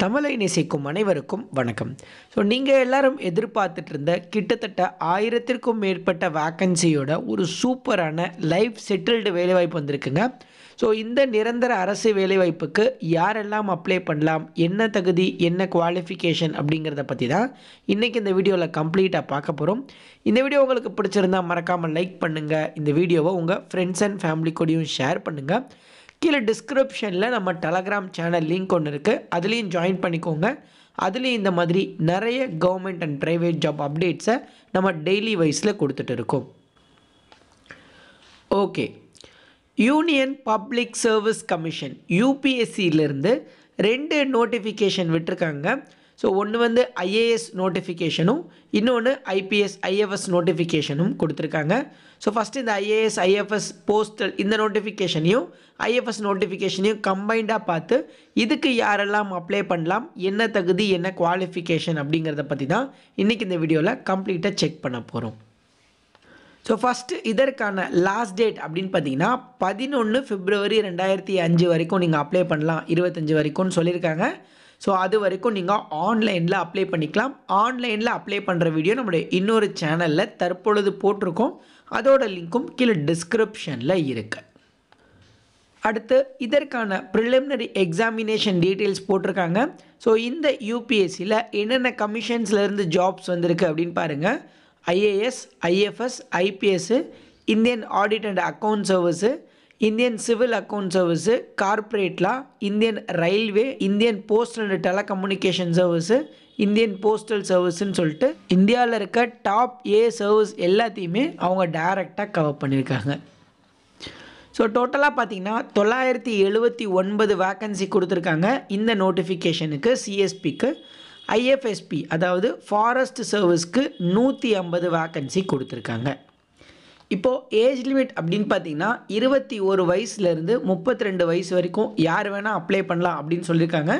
தமிழை நேசிக்கும் அனைவருக்கும் வணக்கம். நீங்கள் எல்லாரும் எதிர்பார்த்துட்டு இருந்த கிட்டத்தட்ட 1000க்கும் மேற்பட்ட வேக்கன்சியோட ஒரு சூப்பரான லைஃப் செட்டில்டு வேலைவாய்ப்பு வந்திருக்குங்க. இந்த நிரந்தர அரசு வேலைவாய்ப்புக்கு யாரெல்லாம் அப்ளை பண்ணலாம், என்ன தகுதி, என்ன குவாலிஃபிகேஷன் அப்படிங்கிறத பற்றி தான் இன்றைக்கி இந்த வீடியோவில் கம்ப்ளீட்டாக பார்க்க போகிறோம். இந்த வீடியோ உங்களுக்கு பிடிச்சிருந்தால் மறக்காமல் லைக் பண்ணுங்கள். இந்த வீடியோவை உங்கள் ஃப்ரெண்ட்ஸ் அண்ட் ஃபேமிலி கூடயும் ஷேர் பண்ணுங்கள். கீழே டிஸ்கிரிப்ஷனில் நம்ம டெலகிராம் சேனல் லிங்க் ஒன்று இருக்குது, அதுலேயும் ஜாயின் பண்ணிக்கோங்க. அதுலேயும் இந்த மாதிரி நிறைய கவர்மெண்ட் அண்ட் ப்ரைவேட் ஜாப் அப்டேட்ஸை நம்ம டெய்லி வைஸில் கொடுத்துட்டு இருக்கோம். Okay, union public service commission யூபிஎஸ்சியிலேருந்து 2 நோட்டிஃபிகேஷன் விட்டுருக்காங்க. ஒன்று வந்து ஐஏஎஸ் நோட்டிஃபிகேஷனும் இன்னொன்று ஐபிஎஸ் ஐஎஃப்எஸ் நோட்டிஃபிகேஷனும் கொடுத்துருக்காங்க. ஃபஸ்ட்டு இந்த ஐஏஎஸ் ஐஎஃப்எஸ் போஸ்டல் இந்த நோட்டிஃபிகேஷனையும் ஐஎஃப்எஸ் நோட்டிஃபிகேஷனையும் கம்பைண்டாக பார்த்து இதுக்கு யாரெல்லாம் அப்ளை பண்ணலாம், என்ன தகுதி, என்ன குவாலிஃபிகேஷன் அப்படிங்கிறத பற்றி தான் இன்றைக்கி இந்த வீடியோவில் கம்ப்ளீட்டாக செக் பண்ண போகிறோம். ஃபஸ்ட்டு இதற்கான லாஸ்ட் டேட் அப்படின்னு பார்த்தீங்கன்னா 11 பிப்ரவரி 2005 வரைக்கும் நீங்கள் அப்ளை பண்ணலாம், 25 வரைக்கும்னு சொல்லியிருக்காங்க. அது வரைக்கும் நீங்கள் ஆன்லைனில் அப்ளை பண்ணிக்கலாம். ஆன்லைனில் அப்ளை பண்ணுற வீடியோ நம்முடைய இன்னொரு சேனலில் தற்பொழுது போட்டிருக்கோம், அதோட லிங்க்கும் கீழே டிஸ்கிரிப்ஷனில் இருக்குது. அடுத்து இதற்கான ப்ரிலிமினரி எக்ஸாமினேஷன் டீட்டெயில்ஸ் போட்டிருக்காங்க. இந்த யூபிஎஸ்சியில் என்னென்ன கமிஷன்ஸ்லேருந்து ஜாப்ஸ் வந்திருக்கு அப்படின்னு பாருங்கள். IAS, IFS, IPS, Indian audit and account service, Indian civil account service, corporate law, Indian railway, Indian postal and telecommunication service, Indian postal சர்வீஸ்ன்னு சொல்லிட்டு இந்தியாவில் இருக்க டாப் சர்வீஸ் எல்லாத்தையுமே அவங்க டைரெக்டாக கவர் பண்ணியிருக்காங்க. டோட்டலாக பார்த்தீங்கன்னா 979 வேக்கன்சி கொடுத்துருக்காங்க இந்த நோட்டிஃபிகேஷனுக்கு. சிஎஸ்பிக்கு, ஐஎஃப்எஸ்பி அதாவது ஃபாரஸ்ட் சர்வீஸ்க்கு 150 வேக்கன்சி கொடுத்துருக்காங்க. இப்போது ஏஜ் லிமிட் அப்படின்னு பார்த்தீங்கன்னா 21 வயசுலேருந்து 32 வயசு வரைக்கும் யார் வேணால் அப்ளை பண்ணலாம் அப்படின்னு சொல்லியிருக்காங்க.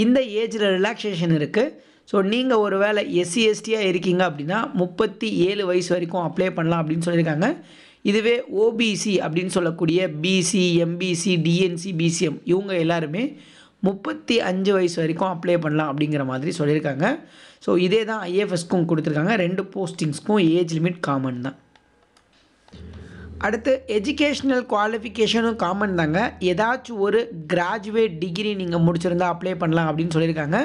இந்த ஏஜில் ரிலாக்ஸேஷன் இருக்குது. நீங்கள் ஒரு வேளை எஸ்சி எஸ்டியாக இருக்கீங்க அப்படின்னா 37 வயசு வரைக்கும் அப்ளை பண்ணலாம் அப்படின்னு சொல்லியிருக்காங்க. இதுவே ஓபிசி அப்படின்னு சொல்லக்கூடிய பிசி, எம்பிசி, டிஎன்சி, பிசிஎம் இவங்க எல்லாருமே 35 வயசு வரைக்கும் அப்ளை பண்ணலாம் அப்படிங்கிற மாதிரி சொல்லியிருக்காங்க. இதே தான் ஐஎஃப்எஸ்க்கும் கொடுத்துருக்காங்க. 2 போஸ்டிங்ஸ்க்கும் ஏஜ் லிமிட் காமன் தான். அடுத்து எஜுகேஷ்னல் குவாலிஃபிகேஷனும் காமன் தாங்க. ஏதாச்சும் ஒரு கிராஜுவேட் டிகிரி நீங்கள் முடிச்சிருந்தா அப்ளை பண்ணலாம் அப்படின்னு சொல்லியிருக்காங்க.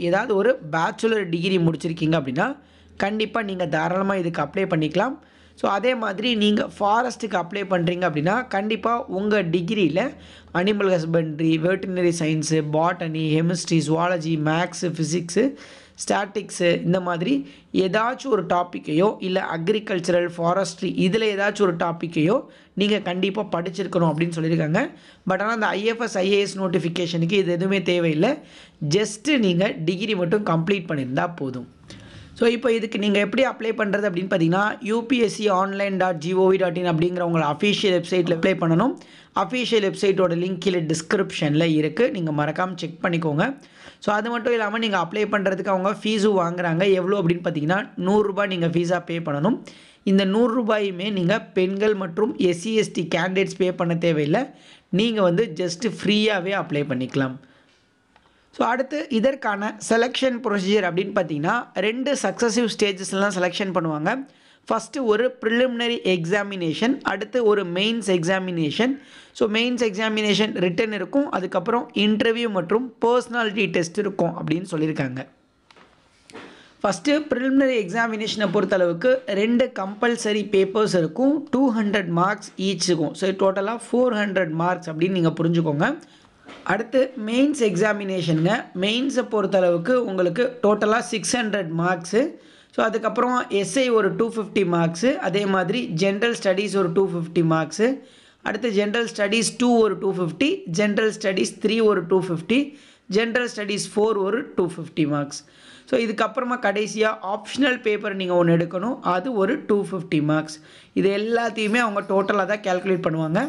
ஏதாவது ஒரு பேச்சுலர் டிகிரி முடிச்சிருக்கீங்க அப்படின்னா கண்டிப்பாக நீங்கள் தாராளமாக இதுக்கு அப்ளை பண்ணிக்கலாம். அதே மாதிரி நீங்கள் ஃபாரஸ்ட்டுக்கு அப்ளை பண்ணுறீங்க அப்படின்னா கண்டிப்பாக உங்கள் டிகிரியில் animal husbandry, veterinary science, botany, chemistry, zoology, maths, physics, statics இந்த மாதிரி ஏதாச்சும் ஒரு டாப்பிக்கையோ இல்லை அக்ரிகல்ச்சரல், ஃபாரஸ்ட்ரி இதில் ஏதாச்சும் ஒரு டாப்பிக்கையோ நீங்கள் கண்டிப்பாக படிச்சிருக்கணும் அப்படின்னு சொல்லியிருக்காங்க. பட் ஆனால் அந்த ஐஎஃப்எஸ் ஐஏஎஸ் நோட்டிஃபிகேஷனுக்கு இது எதுவுமே தேவையில்லை. ஜஸ்ட்டு நீங்கள் டிகிரி மட்டும் கம்ப்ளீட் பண்ணியிருந்தால் போதும். இப்போ இதுக்கு நீங்கள் எப்படி அப்ளை பண்ணுறது அப்படின்னு பார்த்தீங்கன்னா upsconline.gov.in அப்படிங்கிற உங்களை அஃபீஷியல் வெப்சைட்டில் அப்ளை பண்ணணும். அஃபீஷியல் வெப்சைட்டோட லிங்க் கீழே டிஸ்கிரிப்ஷனில் இருக்குது, நீங்கள் மறக்காமல் செக் பண்ணிக்கோங்க. அது மட்டும் இல்லாமல் நீங்கள் அப்ளை பண்ணுறதுக்கு அவங்க ஃபீஸும் வாங்குறாங்க. எவ்வளோ அப்படின்னு பார்த்தீங்கன்னா 100 ரூபாய் நீங்கள் ஃபீஸாக பே பண்ணணும். இந்த 100 ரூபாயுமே நீங்கள் பெண்கள் மற்றும் எஸ்சி எஸ்டி கேண்டிடேட்ஸ் பே பண்ண தேவையில்லை. நீங்கள் ஜஸ்ட்டு ஃப்ரீயாகவே அப்ளை பண்ணிக்கலாம். அடுத்து இதற்கான செலெக்ஷன் ப்ரொசீஜர் அப்படின்னு பார்த்தீங்கன்னா 2 சக்ஸசிவ் ஸ்டேஜஸ்லாம் செலெக்ஷன் பண்ணுவாங்க. ஃபஸ்ட்டு ஒரு ப்ரிலிமினரி எக்ஸாமினேஷன், அடுத்து ஒரு mains examination. Mains examination written இருக்கும், அதுக்கப்புறம் இன்டர்வியூ மற்றும் பர்சனாலிட்டி டெஸ்ட் இருக்கும் அப்படின்னு சொல்லியிருக்காங்க. ஃபஸ்ட்டு ப்ரிலிமினரி எக்ஸாமினேஷனை பொறுத்தளவுக்கு 2 கம்பல்சரி பேப்பர்ஸ் இருக்கும், 200 மார்க்ஸ் ஈச் இருக்கும். டோட்டலாக 400 மார்க்ஸ் அப்படின்னு நீங்கள் புரிஞ்சுக்கோங்க. அடுத்து மெயின்ஸ் எக்ஸாமினேஷனுங்க. மெயின்ஸை பொறுத்தளவுக்கு உங்களுக்கு டோட்டலாக 600 மார்க்ஸு. அதுக்கப்புறம் எஸ்ஐ ஒரு 250 மார்க்ஸு, அதே மாதிரி ஜென்ரல் ஸ்டடீஸ் ஒரு 250 மார்க்ஸு, அடுத்து ஜென்ரல் ஸ்டடீஸ் 2 ஒரு 250, ஜென்ரல் ஸ்டடீஸ் 3 ஒரு 250, ஜென்ரல் ஸ்டடீஸ் 4 ஒரு 250 மார்க்ஸ். இதுக்கப்புறமா கடைசியாக ஆப்ஷனல் பேப்பர் நீங்கள் ஒன்று எடுக்கணும், அது ஒரு 250 மார்க்ஸ். இது எல்லாத்தையுமே அவங்க டோட்டலாக தான் கேல்குலேட் பண்ணுவாங்க.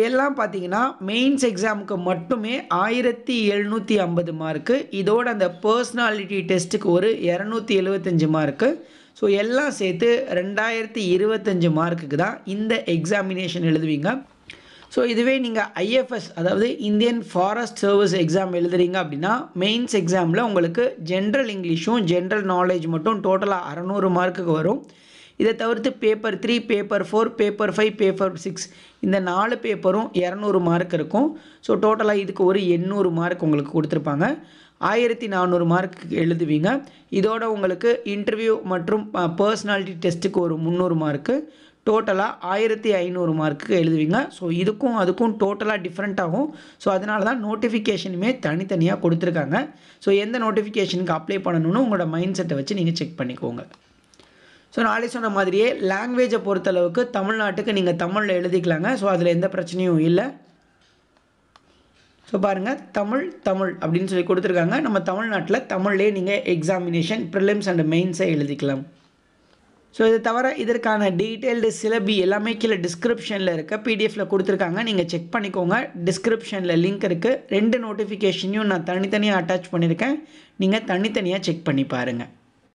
எல்லாம் பார்த்தீங்கன்னா மெயின்ஸ் எக்ஸாமுக்கு மட்டுமே 1750 மார்க்கு. இதோட அந்த பர்சனாலிட்டி டெஸ்ட்டுக்கு ஒரு 275 மார்க்கு. எல்லாம் சேர்த்து 2025 மார்க்குக்கு தான் இந்த எக்ஸாமினேஷன் எழுதுவீங்க. ஸோ இதுவே நீங்கள் ஐஎஃப்எஸ் அதாவது இந்தியன் ஃபாரஸ்ட் சர்வீஸ் எக்ஸாம் எழுதுறீங்க அப்படின்னா மெயின்ஸ் எக்ஸாமில் உங்களுக்கு ஜென்ரல் இங்கிலீஷும் ஜென்ரல் நாலேஜ் மட்டும் டோட்டலாக 600 மார்க்குக்கு வரும். இதை தவிர்த்து பேப்பர் 3, பேப்பர் 4, பேப்பர் 5, பேப்பர் 6 இந்த 4 பேப்பரும் 200 மார்க் இருக்கும். ஸோ டோட்டலாக இதுக்கு ஒரு 800 மார்க் உங்களுக்கு கொடுத்துருப்பாங்க. 1400 மார்க் எழுதுவீங்க. இதோட உங்களுக்கு இன்டர்வியூ மற்றும் பர்சனாலிட்டி டெஸ்ட்டுக்கு ஒரு 300 மார்க்கு, டோட்டலாக 1500 மார்க்குக்கு எழுதுவீங்க. ஸோ இதுக்கும் அதுக்கும் டோட்டலாக டிஃப்ரெண்ட் ஆகும். ஸோ அதனால தான் நோட்டிஃபிகேஷனுமே தனித்தனியாக கொடுத்துருக்காங்க. ஸோ எந்த நோட்டிஃபிகேஷனுக்கு அப்ளை பண்ணணும்னு உங்களோட மைண்ட் செட்டை வச்சு நீங்கள் செக் பண்ணிக்கோங்க. ஸோ நாளை சொன்ன மாதிரியே லாங்குவேஜை பொறுத்தளவுக்கு தமிழ்நாட்டுக்கு நீங்கள் தமிழில் எழுதிக்கலாங்க. ஸோ அதில் எந்த பிரச்சனையும் இல்லை. ஸோ பாருங்கள், தமிழ் அப்படின்னு சொல்லி கொடுத்துருக்காங்க. நம்ம தமிழ்நாட்டில் தமிழ்லேயே நீங்கள் எக்ஸாமினேஷன் ப்ரிலிம்ஸ் அண்ட் மெயின்ஸை எழுதிக்கலாம். ஸோ இது தவிர இதற்கான டீட்டெயில்டு சிலபி எல்லாமே கீழே டிஸ்கிரிப்ஷனில் இருக்க பிடிஎஃப்பில் கொடுத்துருக்காங்க. நீங்கள் செக் பண்ணிக்கோங்க. டிஸ்கிரிப்ஷனில் லிங்க் இருக்குது. 2 நோட்டிஃபிகேஷனையும் நான் தனித்தனியாக அட்டாச் பண்ணியிருக்கேன். நீங்கள் தனித்தனியாக செக் பண்ணி பாருங்கள்.